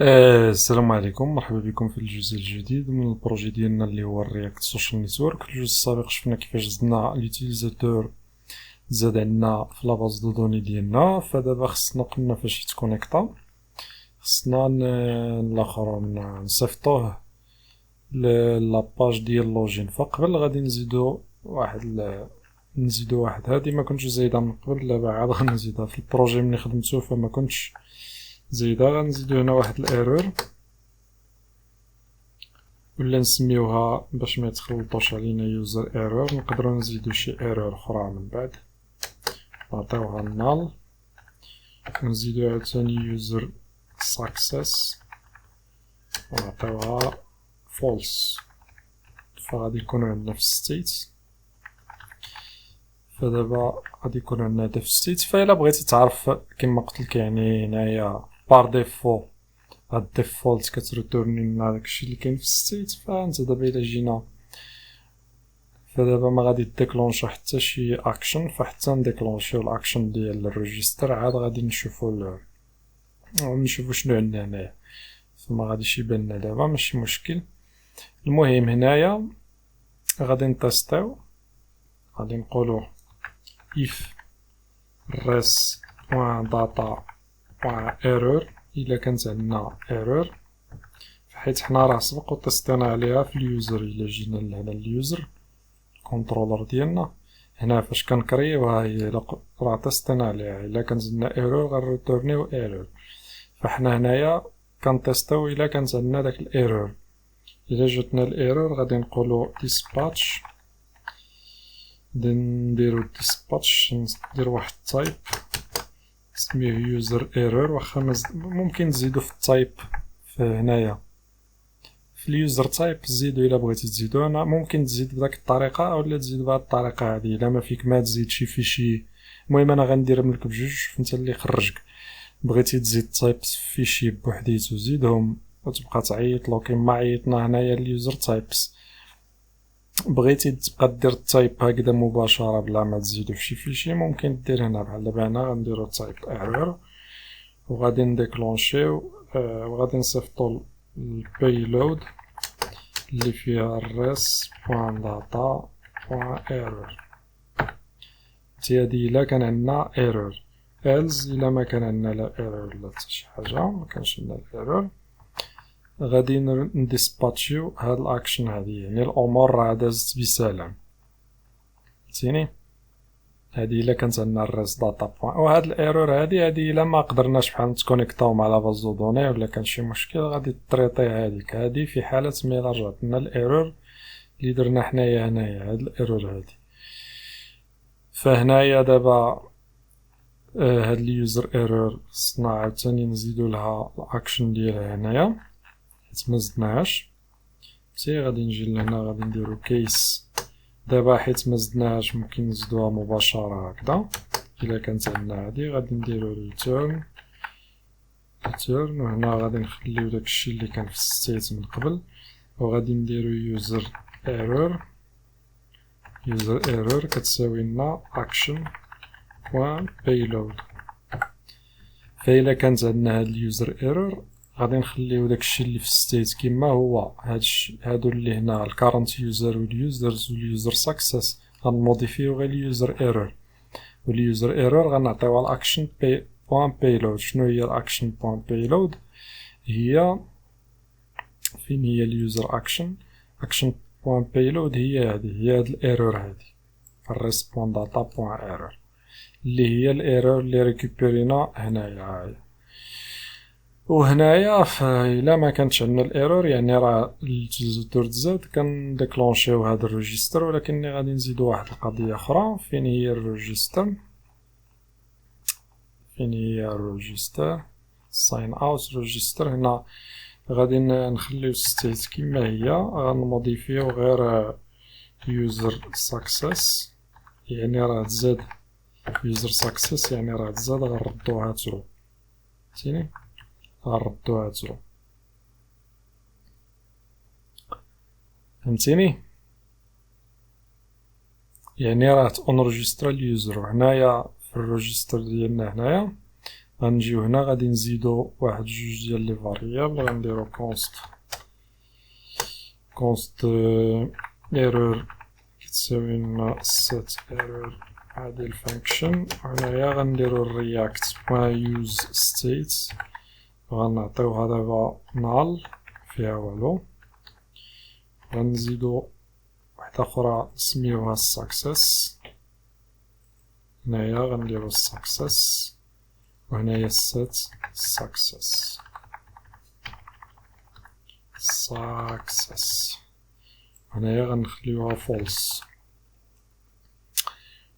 السلام عليكم، مرحبا بكم في الجزء الجديد من البروجي ديالنا اللي هو الرياكت سوشيال نيتورك. في الجزء السابق شفنا كيفاش زدنا ليوتيليزاتور زاد عندنا في لاباز دو دوني ديالنا. فدابا خصنا قلنا فاش يتكونيكطا خصنا الاخر نصيفطوه لاباج ديال لوجين. فقبل غادي نزيدو واحد هادي ما كنتش زايدها من قبل، دابا عاد غنزيدها في البروجي ملي خدمتو فما كنتش زايدها. غنزيدو هنا واحد الايرور ولا نسميوها باش ما يتخلطوش علينا يوزر ايرور. نقدروا نزيدو شي ايرور اخرى من بعد نعطيوها نال، ونزيدو عاوتاني يوزر ساكسس ونعطيوها فولس. فغادي يكونوا عندنا في ستيت. فدابا غادي يكون عندنا هذا في ستيت. فإلا بغيتي تعرف كما قلت لك يعني هنايا بار ديفو هاد ديفولت كتريتورني لنا داكشي اللي كاين في ستيت. فانت دابا الا جينا فدابا ما غادي ديكلونشا حتى شي اكشن، فحتى نديكلونشيو الاكشن ديال الريجستر عاد غادي نشوفو شنو عندنا هنايا. فما غاديش يبان لنا دابا، ماشي مشكل. المهم هنايا غادي نتيستيو، غادي نقولو if res.data.error الا كانت عندنا ايرور، حيت حنا راه سبق وتستينا عليها في اليوزر. الا جينا لهنا اليوزر الكونترولر ديالنا هنا فاش كنكريوها هي راه تستينا عليها. الا كانت عندنا ايرور غنريتورنيو ايرور. فحنا هنايا كنتيستيو الا كانت عندنا داك الايرور. الا جاتنا الايرور غادي نقولو dispatch، نديرو dispatch، ندير واحد تايب سميه يوزر ايرور. واخا ممكن نزيدو في التايب في هنايا في اليوزر تايب زيدو الا بغيتي تزيدو. انا ممكن تزيد بداك الطريقه اولا تزيد بهاد الطريقه هادي الا ما فيك ما تزيد شي فيشي. المهم انا غنديرهم لك بجوج، شوف انت اللي يخرجك. بغيتي تزيد تايبس في فيشي بوحديتو زيدهم وتبقى تعيط له كيما عيطنا هنايا اليوزر تايبس. بغيتي تبقى دير التايب هكذا مباشره بلا ما تزيدو في شي فيشي، ممكن دير هنا بحال دابا. هنا غنديرو تايب ايرور وغادي نديكلونشيو وغادي نصيفطو البيلود اللي فيها res.data.error. هادي الا كان عندنا ايرور. else الا ما كان عندنا لا ايرور لا حتى شي حاجه، ما كانش عندنا الايرور، غادي نديسباتشيو هاد الاكشن هادي. يعني الامور راه دازت بسلام، فهمتيني. هادي الا كانت عندنا الريس داتا بوين. وهاد الايرور هادي الا ما قدرناش بحال نتكونيكطاو مع لا باز دو دوني ولا كان شي مشكل غادي تريطي هادي في حاله ملي رجعت لنا الايرور اللي درنا حنايا هنايا. هاد الايرور هادي فهنايا دابا هاد اليوزر ايرور خصنا عاوتاني نزيدو لها الاكشن ديالها هنايا حيت ما زدناهاش. غادي نجي لهنا غادي نديرو كيس دابا حيت ما زدناهاش ممكن نزيدوها مباشرة هكذا. الا كانت عندنا هادي غادي نديرو ريتيرن وهنا غادي نخليو داكشي اللي كان في الستيت من قبل وغادي نديرو يوزر ايرور كتساوي لنا اكشن بوان بيلود. فإلا كانت عندنا هاد اليوزر ايرور غادي نخليو داكشي اللي في ستيت كما هو. هادو اللي هنا الكارنت يوزر واليوزرز واليوزر ساكسس غنموديفيو غير اليوزر ايرور. واليوزر ايرور غنعطيوها الاكشن بوان بيلود. شنو هي الاكشن بوان بيلود؟ هي فين هي اليوزر اكشن بوان بيلود؟ هي هاد الايرور هادي الريسبون داتا بوان ايرور اللي هي الايرور اللي ريكوبيرينا هنايا. وهنايا الا ما كانتش عندنا الايرور يعني راه اليوتيليزاتور تزاد كنديكلونشيو هذا الريجستر. ولكن غادي نزيدو واحد القضيه اخرى. فين هي الريجستر ساين اوت ريجستر. هنا غادي نخليو ستيت كما هي، غنموديفيو غير يوزر ساكسس يعني راه تزاد يوزر ساكسس يعني راه تزاد غنردوها ترو، فهمتيني. غنردوها ترو، فهمتيني. يعني راه تونرجسترا اليوزر. وهنايا في الريجستر ديالنا هنايا غنجيو هنا غادي نزيدو واحد جوج ديال لي فاريابل، غنديرو const error كتساوي لنا set error هادي الفانكشن. وهنايا غنديرو react use state، غنعطيوها دابا null فيها والو. غنزيدو واحدة أخرى نسميوها success، هنايا غنديرو success، وهنايا set success. هنايا غنخليوها false.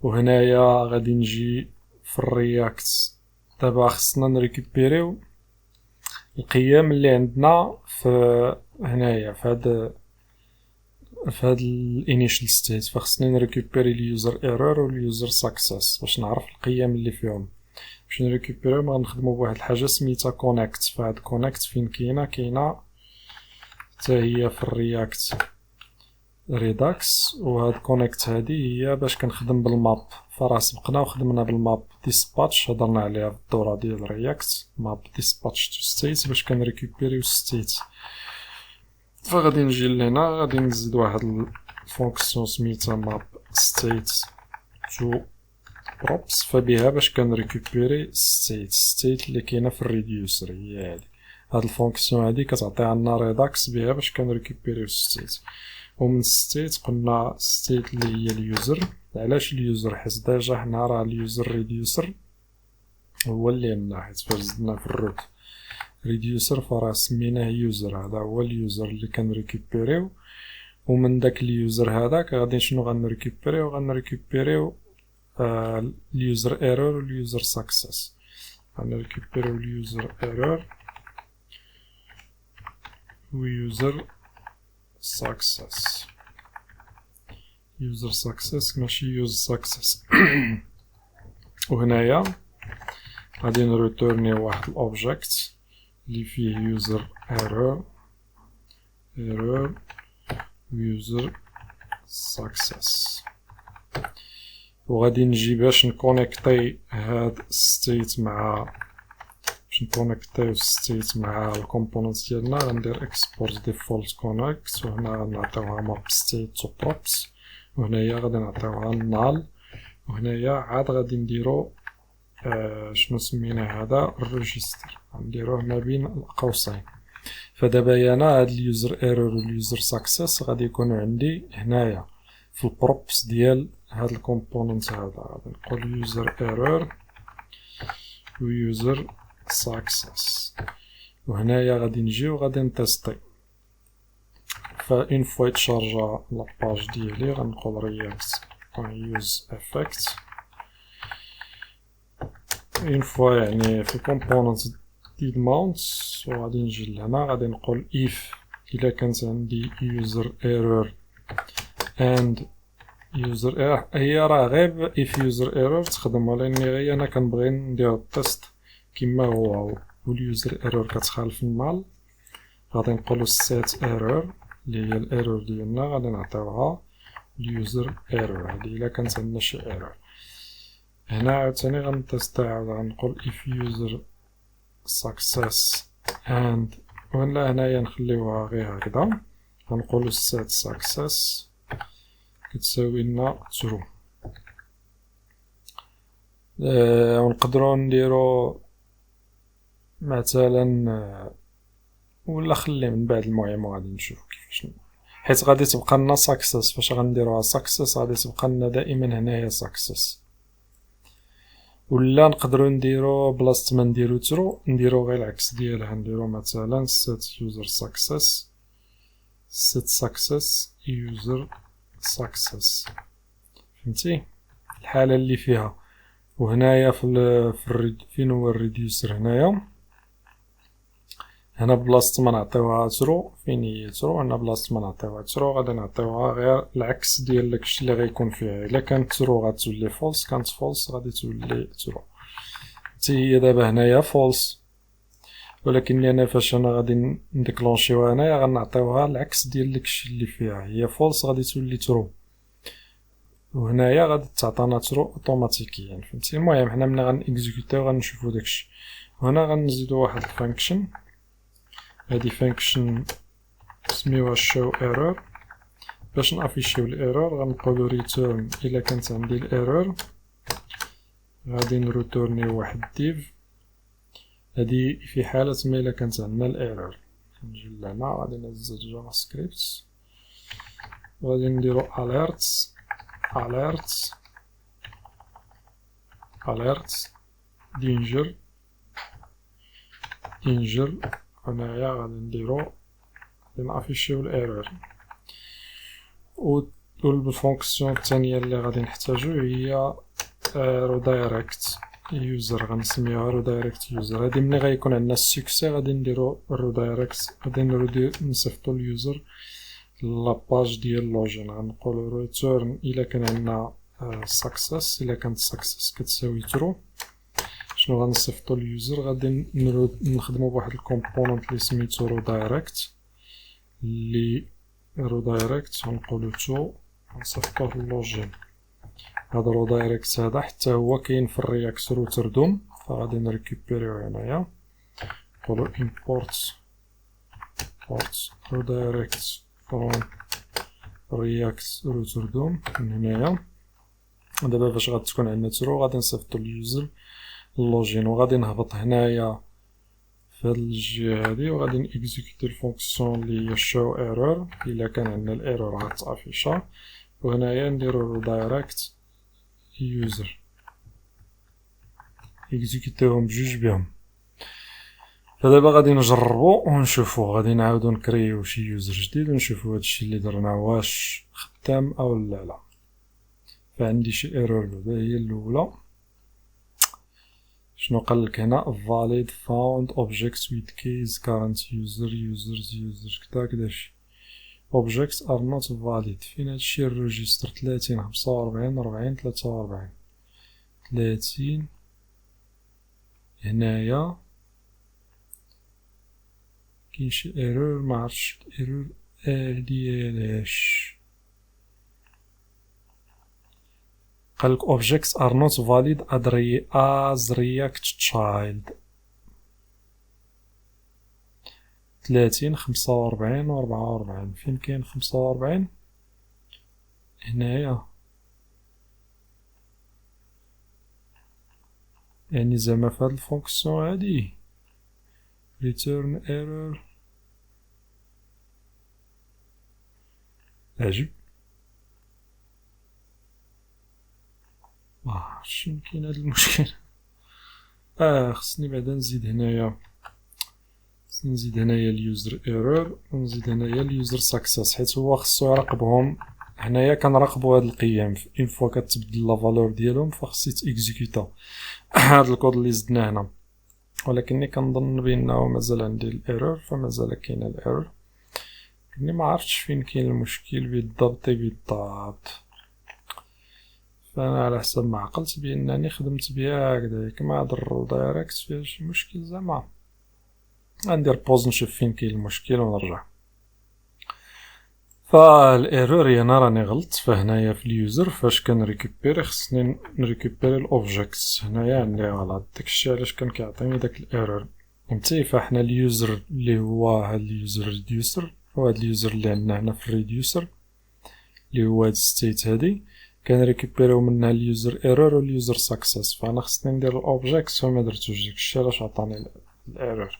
وهنايا غادي نجي في الرياكت. دابا خصنا نريكوبيريو القيم اللي عندنا في هنايا في هاد الانيشال ستيت، فخصني نريكوبيري اليوزر ايرور واليوزر سكسس باش نعرف القيم اللي فيهم. باش نريكوبيريهم غنخدمو بواحد الحاجه سميتها كونيكت. فهاد كونيكت فين كاينه حتى هي في الرياكت ريداكس. وهاد كونيكت هادي هي باش كنخدم بالماب. فراه سبقنا وخدمنا بالماب ديسباتش، هضرنا عليها في الدوره ديال رياكت ماب ديسباتش تو ستيت باش كنريكوبيريو ستيت. فغادي نجي لهنا غادي نزيد واحد الفونكسيون سميتها ماب ستيت تو بروبس، فبها باش كنريكوبيري ستيت اللي كاينه في الريديوسر. هي هاد الفونكسيون هادي كتعطي لنا ريداكس بها باش كنريكوبيريو ستيت. ومن ستيت قلنا ستيت اللي هي اليوزر. علاش اليوزر؟ حيت ديجا حنا راه اليوزر ريديوسر هو اللي عندنا، حيت فاش زدنا في الروت ريديوسر فراه سميناه يوزر. هذا هو اليوزر اللي كنريكوبيريو. ومن داك اليوزر هذاك غادي شنو غنريكوبيريو اليوزر ايرور واليوزر سكسس. غنريكوبيريو اليوزر ايرور ويوزر سكسس. يوزر سكسس ماشي يوز سكسس. وهنايا غادي نريتورني واحد الاوبجيكت اللي فيه يوزر ايرور ويوزر سكسس. وغادي نجي باش نكونيكتي هاد ستيت مع الكومبوننت ديالنا. غندير export default connect، وهنا غنعطيوها map state to props، وهنايا غادي نعطيوها null. وهنايا عاد غادي نديرو شنو سمينا هذا الريجستر، غنديروه ما بين القوسين. فدابا انا هاد اليوزر ايرور واليوزر سكسس غادي يكونوا عندي هنايا في البروبس ديال هاد الكومبوننت هذا. غادي نقول يوزر ايرور ويوزر سكسس. وهنايا غادي نجي وغادي نتيستي. فاين فوا يتشارجا لاباج ديالي غنقول رياكت use effect. اين فوا يعني في كومبوننت ديال ماونت، وغادي نجي لهنا غادي نقول if الا كانت عندي user error and user error. هي راه غير if user error تخدم، ولكن غير انا كنبغي ندير التيست كما هو واليوزر ايرور كتخالف النال. غادي نقولو set error اللي هي الايرور ديالنا، غادي نعطيوها اليوزر ايرور هادي الا كانت عندنا شي ايرور. هنا عاوتاني غنتيستي، عاود غنقول if user success and ولا هنايا نخليوها غير هكذا. غنقولو set success كتساوي لنا true. ونقدروا نديرو مثلا ولا خليه من بعد. المهم غادي نشوف كيفاش، حيت غادي تبقى لنا سكسس. فاش غنديروها سكسس غادي تبقى لنا دائما هنايا سكسس. ولا نقدروا نديرو بلاصه ما نديرو ترو نديرو غير العكس ديالها، نديرو مثلا set user success user success. فهمتي الحاله اللي فيها. وهنايا في فين هو الريديوسر؟ هنا بلاصه ما نعطيوها ترو، فين هي ترو؟ هنا بلاصه ما نعطيوها ترو غادي نعطيوها غير العكس ديال داكشي اللي غيكون فيها. الا كانت ترو غتولي فولس، كانت فولس غادي تولي ترو. حتى هي دابا هنايا فولس، ولكن انا فاش انا غادي نديكلونشيوها هنايا غنعطيوها العكس ديال داكشي اللي فيها. هي فولس غادي تولي ترو. وهنايا غادي تعطينا ترو اوتوماتيكيا فهمتي. المهم حنا ملي غنكزيكوتيو غنشوفو داكشي. هنا غنزيدو واحد الفانكشن، هادي فانكشن سميوها show error. باش نافيشيو الايرور غنقولو ريتيرن الا كانت عندي الايرور، غادي نروتورنيو واحد ديف. هادي في حالة ما الا كانت عندنا الايرور. نجي لهنا غادي نزل جافا سكريبت، غادي نديرو alerts danger. هنايا غادي نديرو غادي نافيشيو الايرور. و الفونكسيون الثانيه اللي غادي نحتاجو هي ريدايركت يوزر، غنسميوها ريدايركت يوزر. هادي ملي غيكون عندنا السكسي غادي نديرو ريدايركت، غادي نصيفطو اليوزر لاباج ديال اللوجين. غنقولو ريتيرن الا كان عندنا سكسس، الا كانت سكسس كتساوي ترو. شنو غنصيفطو اليوزر؟ غادي نخدمو بواحد الكومبوننت اللي سميتو ريدايركت، اللي ريدايركت غنقولو تو غنصيفطوه للوجين. هذا ريدايركت هذا حتى هو كاين في الرياكت روتر دوم، فغادي نريكوبيريو هنايا نقولو import redirect from react router dom من هنايا. دابا فاش غتكون عندنا ترو غادي نصيفطو اليوزر اللوجين، وغادي نهبط هنايا في هاد الجهة هادي، وغادي نيكزيكوتي الفونكسيون اللي هي show error الا كان عندنا الايرور غتافيشا. وهنايا نديرو redirect user، اكزيكوتيوهم بجوج بهم. فدابا غادي نجربو ونشوفو، غادي نعاودو نكريو شي يوزر جديد ونشوفو هادشي اللي درنا واش خدام او لا. فعندي شي ايرور دابا هي الاولى. شنو قالك هنا؟ valid found objects with case current users كدا كداش objects are not valid. فين هادشي؟ الريجستر 30 45 40 43 30 هنايا كاين شي ايرور معرفتش الايرور ديالاش. قالك objects are not valid as react child 30 45 و 44. فين كاين 45؟ هنايا، يعني زعما في هاد الفونكسيون هادي return error. عجب شنو كاين هاد المشكل. خصني بعدا نزيد هنايا، اليوزر ايرور، ونزيد هنايا اليوزر سكسس، حيت هو خصو يراقبهم. هنايا كنراقبو هاد القيم اون فوا كتبدل لا فالور ديالهم فخص يتيكزيكوتا هاد الكود اللي زدناه هنا. ولكنني كنظن بانه مازال عندي الايرور، فمازال كاين الايرور. كني ما عرفتش فين كاين المشكل بالضبط. فانا على حسب ما عقلت بانني خدمت بها هكذاك مع هاد الريدايركت فيها شي مشكل. زعما غندير بوز نشوف فين كاين المشكل ونرجع. فالايرور انا راني غلطت. فهنايا في اليوزر فاش كنريكوبيري خصني نريكوبيري الاوبجيكتس. هنايا عندي غلط، داكشي علاش كان كيعطيني داك الايرور. فهمتي؟ فاحنا اليوزر اللي هو هاد اليوزر ريديوسر، هو هاد اليوزر اللي عندنا هنا في الريديوسر اللي هو هاد ستيت هادي، كنريكوبيريو منها اليوزر ايرور واليوزر سكسس. فانا خصني ندير الاوبجيكت وما درتوش، داكشي علاش عطاني الايرور.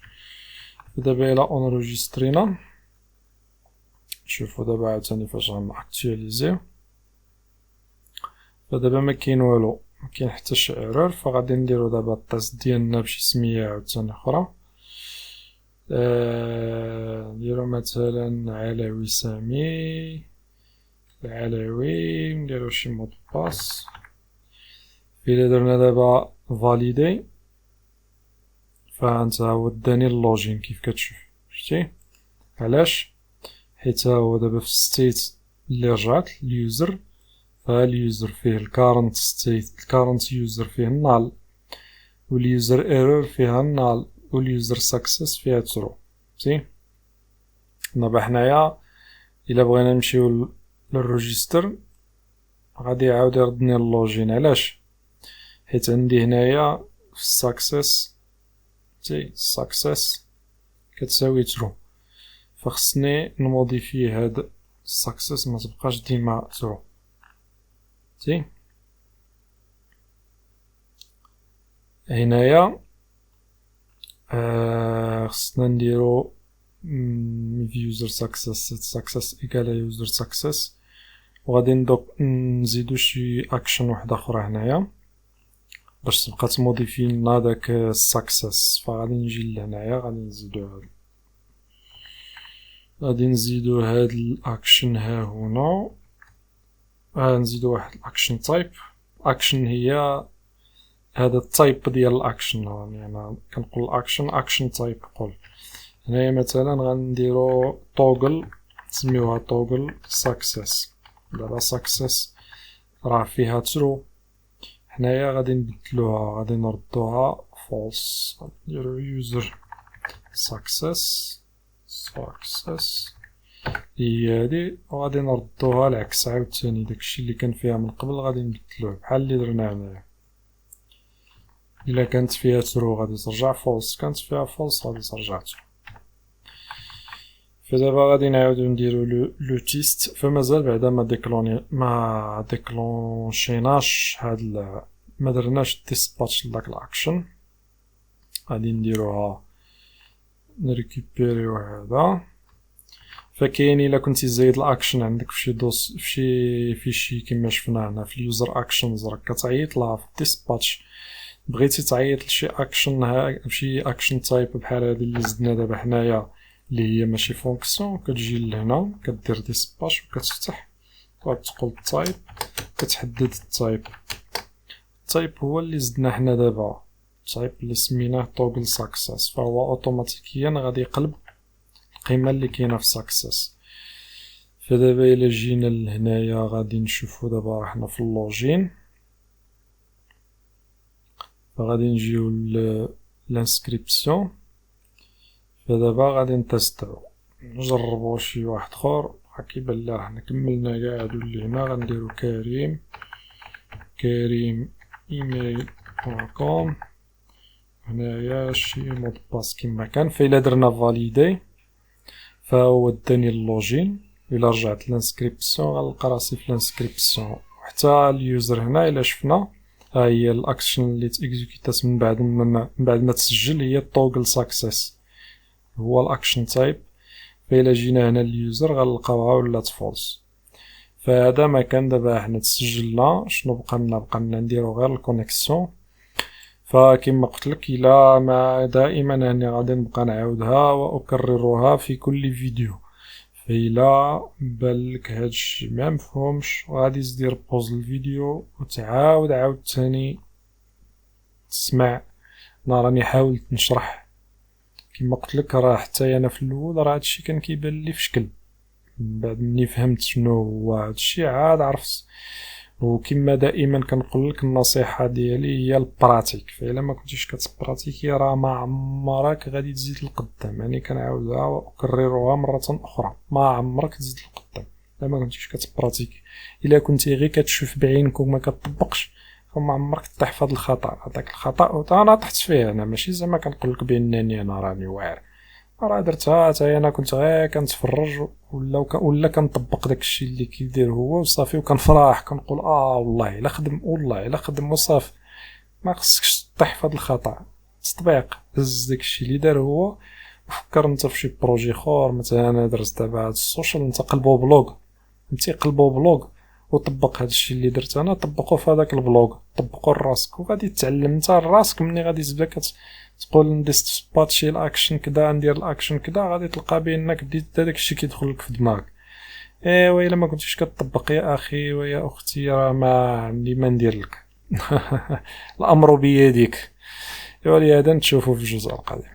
دابا الا اونروجيسترينا شوفوا دابا عاوتاني فاش غنأكتواليزيو. فدابا ما كاين والو، ما كاين حتى شي ايرور. فغادي نديرو دابا التيست ديالنا بشي سميه عاوتاني اخرى. نديرو مثلا علاوي سامي العلاوي، نديرو شي مود باس. إلا درنا دابا فاليدي فهانت هو داني اللوجين كيف كتشوف. شتي علاش؟ حيت هو دابا في الستيت اللي رجعت اليوزر، فاليوزر فيه الكارنت ستيت، الكارنت يوزر فيه نال، واليوزر ايرور فيها نال، واليوزر سكسس فيها ترو. فهمتي؟ دابا حنايا الا بغينا نمشيو للريجستر غادي يعاود يردني اللوجين. علاش؟ حيت عندي هنايا في الساكسيس success كتساوي true، فخصني نموديفي هاد success ما تبقاش ديما true. هنايا خصنا نديرو user success success equal user success، وغادي نزيدو شي اكشن واحدة اخرى هنايا باش تبقى تموديفي لنا داك السكسس. فغادي نجي لهنايا غادي نزيدو هاد الاكشن ها هنا، نزيدو واحد الاكشن تايب. اكشن هي هذا التايب ديال الاكشن، يعني انا كنقول اكشن تايب. قول هنايا مثلا غنديرو توغل، نسميوها توغل سكسس. دابا سكسس راه فيها ترو، هنايا غادي نبدلوها، غادي نردوها فولس. نديرو يوزر سكسس هي هادي، وغادي نردوها العكس عاوتاني. داكشي اللي كان فيها من قبل غادي نبدلوه بحال اللي درنا هنايا. الا كانت فيها ترو غادي ترجع فولس، كانت فيها فولس غادي ترجع ترو. فدابا غادي نعاودو نديرو لو تيست. فمازال بعدا ما ديكلونشيناش هاد ما درناش ديسباتش لداك الاكشن. غادي نديروها نريكوبيريو هذا. فكاين الا كنتي زايد الاكشن عندك فشي فيشي كيما شفنا هنا في اليوزر اكشنز، راك كتعيط لها في ديسباتش. بغيتي تعيط لشي اكشن تايب بحال هادي اللي زدنا دابا حنايا اللي هي ماشي فونكسيون، كتجي لهنا كدير ديسباتش وكتفتح وتقول تايب، كتحدد التايب. التايب هو اللي زدنا حنا دابا، التايب اللي سميناه توغل سكسس، فهو اوتوماتيكيا غادي يقلب القيمه اللي كاينه في سكسس. فدابا الا جينا لهنايا غادي نشوفو دابا حنا في اللوجين، فغادي نجيو لانسكريبسيون. فدابا غادي نتستعو نجربو شي واحد اخر. كيبان لي حنا كملنا كاع هادو اللي هنا. غنديرو كريم ايميل .com. هنايا شي مود باس كيما كان. فإلا درنا فاليدي فهو داني اللوجين. إلا رجعت لانسكريبسيون غنلقى راسي في لانسكريبسيون. وحتى اليوزر هنا إلا شفنا ها هي الاكشن اللي تيكزيكوتات من بعد ما تسجل هي توغل سكسس، هو الاكشن تايب. فإلا جينا هنا اليوزر غنلقاوها ولات فولس. فهذا ما كان. دابا حنا تسجلنا، شنو بقى لنا نديرو غير الكونيكسيون. فكما قلت لك الى ما دائما اني غادي نبقى نعاودها واكررها في كل فيديو. فإلا بالك هادشي ما مفهومش غادي دير بوز الفيديو وتعاود عاوتاني تسمع. انا راني حاولت نشرح كما قلت لك، راه حتى انا في الاول راه هادشي كان كيبان لي في شكل، من بعد مني فهمت شنو هو هادشي عاد عرفت. وكما دائما كنقول لك النصيحه ديالي هي البراتيك. فإلا ما كنتيش كتبراتيكي راه ما عمرك غادي تزيد لقدام. يعني كنعاودها واكررها مره اخرى، ما عمرك تزيد لقدام الا ما كنتيش كتبراتيكي. الا كنتي غير كتشوف بعينك وما كتطبقش فما عمرك تطيح في هذا الخطا. هذاك الخطا انا طحت فيه. انا ماشي زعما كنقول لك بانني انا راني واعر، راه درتها حتى انا كنت غير كنتفرج ولا كنطبق داكشي اللي كيدير هو وصافي، وكنفرح كنقول والله الا خدم، والله الا خدم وصافي. ما خصكش تطيح في هذا الخطا. تطبيق هز داكشي اللي دار هو وفكر انت في شي بروجي اخر. مثلا انا درت دابا هاد السوشيال، انت قلبو بلوغ، فهمتي، قلبو بلوغ وطبق هادشي اللي درت انا، طبقو في هذاك البلوغ، طبقو لراسك وغادي تتعلم انت راسك. مني غادي تبدا تقول نديسباتشي الاكشن كدا، ندير الاكشن كدا، غادي تلقى بانك بديت داك الشيء كيدخل لك في دماغك. ايوا الا ما كنتيش كتطبق يا اخي ويا اختي راه ما عندي ما ندير لك. الامر بيديك. ايوا لهذا نتشوفوا في الجزء القادم.